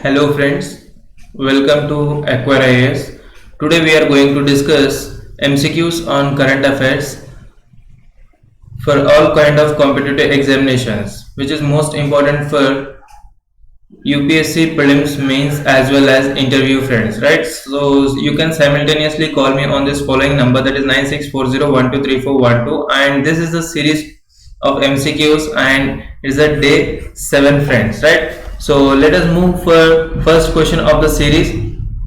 Hello friends, welcome to Acquire IAS. Today we are going to discuss MCQs on current affairs for all kind of competitive examinations, which is most important for UPSC prelims, mains as well as interview friends, right? So you can simultaneously call me on this following number, that is 9640123412, and this is a series of MCQs and it's a day 7 friends, right? So let us move for first question of the series.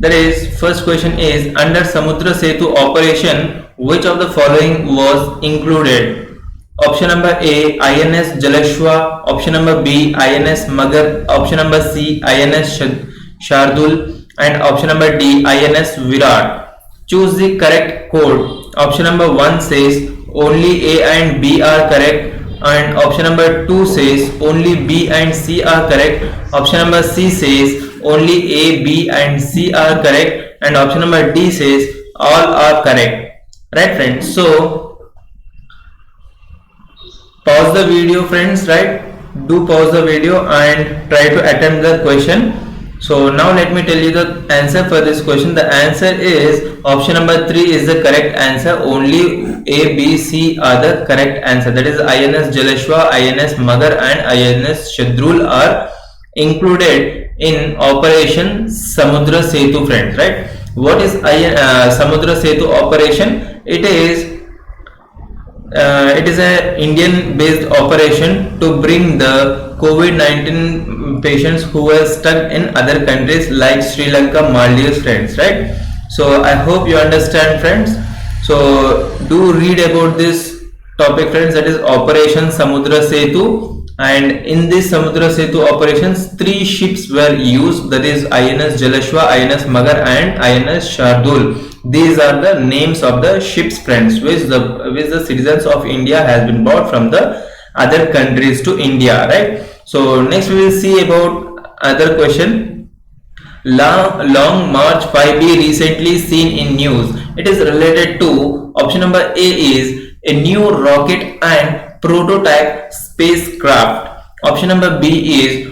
That is, first question is, under Samudra Setu operation, which of the following was included? Option number A, INS Jalashwa. Option number B, INS Magar. Option number C, INS Shardul. And option number D, INS Virat. Choose the correct code. Option number 1 says only A and B are correct. And option number 2 says only B and C are correct. Option number C says only A, B and C are correct. And option number D says all are correct. Right friends? So pause the video friends, right? Do pause the video and try to attempt the question. So now let me tell you the answer for this question. The answer is option number 3 is the correct answer. Only A, B, C are the correct answer. That is INS Jalashwa, INS Magar and INS Shardul are included in Operation Samudra Setu friends, right? What is Samudra Setu operation? It is an Indian based operation to bring the COVID-19 patients who were stuck in other countries like Sri Lanka, Maldives friends, right? So I hope you understand friends. So do read about this topic friends, that is Operation Samudra Setu. And in this Samudra Setu operations, 3 ships were used, that is INS Jalashwa, INS Magar and INS Shardul. These are the names of the ships friends which the citizens of India has been brought from the other countries to India, right? So next we will see about other question. Long March 5B recently seen in news. It is related to option number A is a new rocket and prototype spacecraft. Option number B is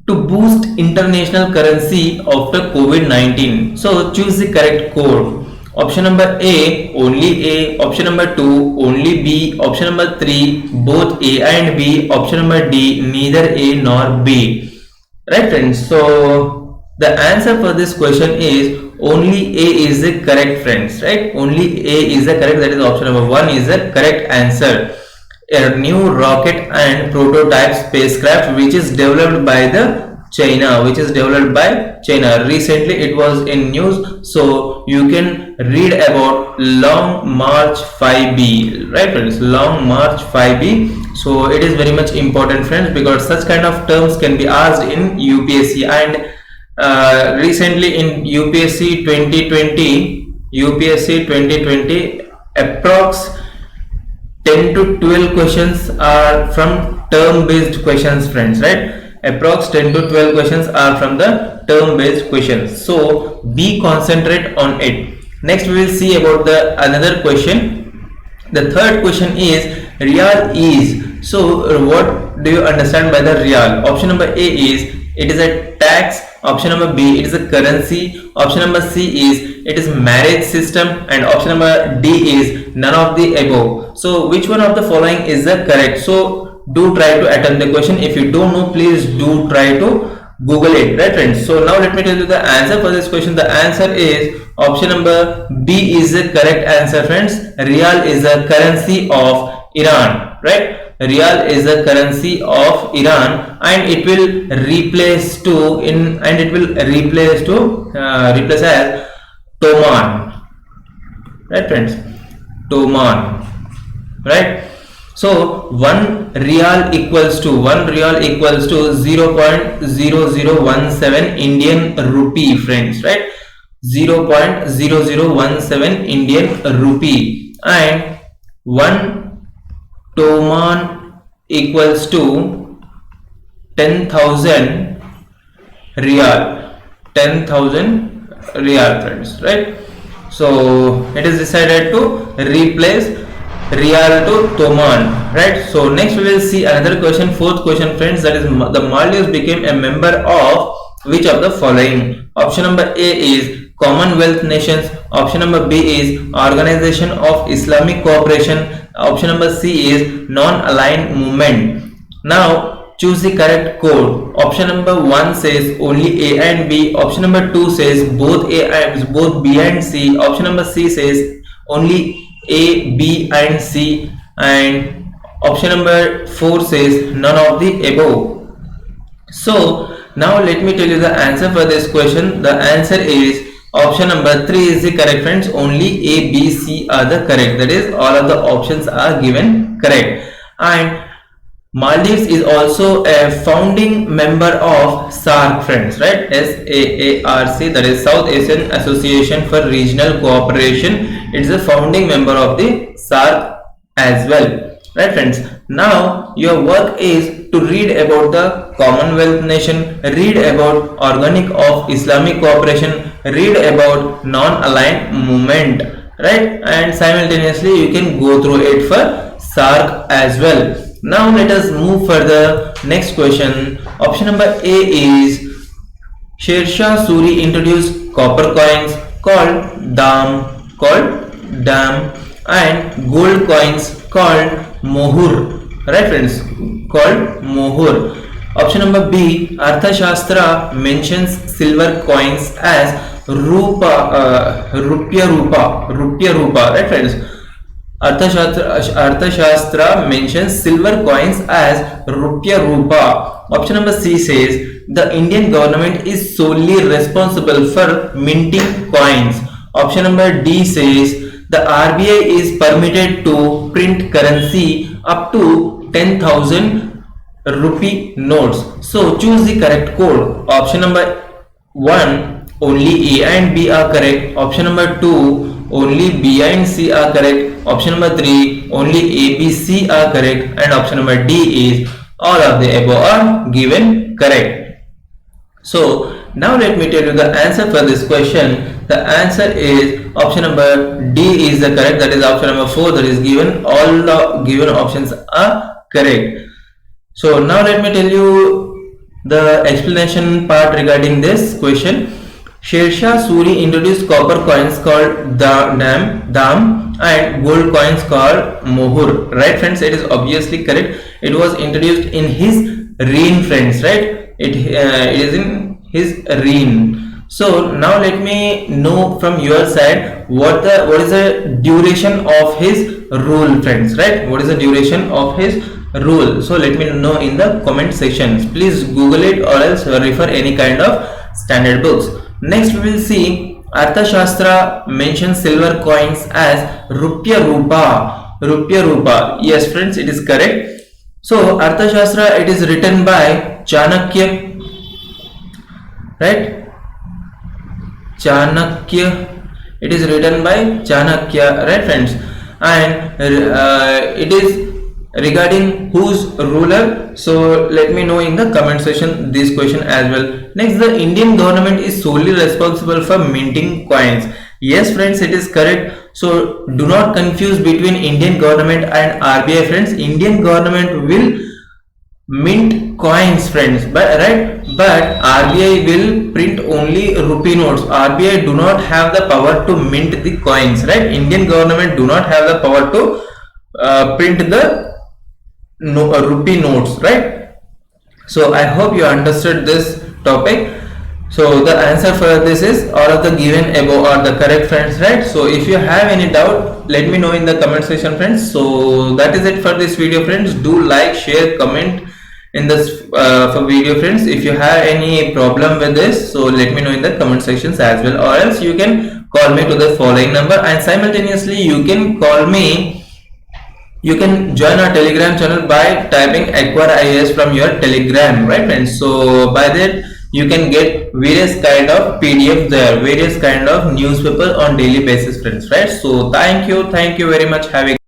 to boost international currency after COVID-19. So choose the correct code. Option number A, only A. Option number 2, only B. Option number 3, both A and B. Option number D, neither A nor B. Right friends, so the answer for this question is only A is the correct friends, right? Only A is the correct, that is option number 1 is the correct answer. A new rocket and prototype spacecraft which is developed by the China, recently it was in news, so you can read about Long March 5B, right friends? Long March 5B. So it is very much important friends, because such kind of terms can be asked in UPSC. And recently in UPSC 2020 approx 10 to 12 questions are from term based questions friends, right? Approx 10 to 12 questions are from the term based questions, so be concentrate on it. Next we will see about the another question. The third question is Rial is. So what do you understand by the Rial? Option number A is it is a tax. Option number B, it is a currency. Option number C is it is marriage system. And option number D is none of the above. So which one of the following is the correct? So do try to attempt the question. If you don't know, please do try to Google it, right friends? So now let me tell you the answer for this question. The answer is option number B is the correct answer friends. Rial is the currency of Iran, right? Rial is the currency of Iran, and it will replace as Toman, right friends? Toman, right? So 1 Rial equals to 0.0017 Indian rupee friends, right? 0.0017 Indian rupee, and 1 Toman equals to 10,000 Rial. 10,000 Rial friends, right? So it is decided to replace Rial to Toman, right? So next we will see another question, fourth question friends, that is the Maldives became a member of which of the following? Option number A is Commonwealth nations. Option number B is Organization of Islamic Cooperation. Option number C is Non-Aligned Movement. Now choose the correct code. Option number 1 says only A and B. Option number 2 says both B and C. Option number C says only A, B and C, and option number 4 says none of the above. So now let me tell you the answer for this question. The answer is option number 3 is the correct, friends. Only A, B, C are the correct. That is, all of the options are given correct. And Maldives is also a founding member of SAARC, friends, right? SAARC, that is South Asian Association for Regional Cooperation. It's a founding member of the SAARC as well, right, friends? Now your work is to read about the Commonwealth nation, read about Organic of Islamic Cooperation, read about Non-Aligned Movement, right? And simultaneously you can go through it for SAARC as well. Now let us move further. Next question. Option number A is Sher Shah Suri introduced copper coins called dam, and gold coins called mohur. Right, friends? Called mohur. Option number B, Arthashastra mentions silver coins as rupya rupa. Right, friends? Arthashastra mentions silver coins as rupya rupa. Option number C says the Indian government is solely responsible for minting coins. Option number D says the RBI is permitted to print currency up to 10,000 rupee notes. So choose the correct code. Option number 1, only A and B are correct. Option number 2, only B and C are correct. Option number 3, only A, B, C are correct. And option number D is all of the above are given correct. So now let me tell you the answer for this question. The answer is option number D is the correct. That is option number 4 that is given. All the given options are correct. So now let me tell you the explanation part regarding this question. Sher Shah Suri introduced copper coins called dam and gold coins called mohur. Right, friends? It is obviously correct. It was introduced in his reign, friends. Right? It is in his reign. So now let me know from your side what is the duration of his rule, friends. Right? What is the duration of his rule? So let me know in the comment sections. Please Google it or else refer any kind of standard books. Next we will see Arthashastra mentions silver coins as rupya rupa. Yes, friends, it is correct. So Arthashastra, it is written by Chanakya, right? Chanakya. It is written by Chanakya, right, friends? And it is regarding whose ruler? So let me know in the comment section this question as well. Next, the Indian government is solely responsible for minting coins. Yes, friends, it is correct. So do not confuse between Indian government and RBI, friends. Indian government will mint coins, friends, but RBI will print only rupee notes. RBI do not have the power to mint the coins, right? Indian government do not have the power to print the rupee notes, right? So I hope you understood this topic. So the answer for this is all of the given above are the correct, friends, right? So if you have any doubt, let me know in the comment section, friends. So that is it for this video, friends. Do like, share, comment in this for video, friends. If you have any problem with this, so let me know in the comment sections as well, or else you can call me to the following number, and simultaneously you can call me. You can join our Telegram channel by typing Acquire IAS from your Telegram, right, friends? So by that you can get various kind of PDF there, various kind of newspaper on daily basis, friends, right? So thank you very much. Have a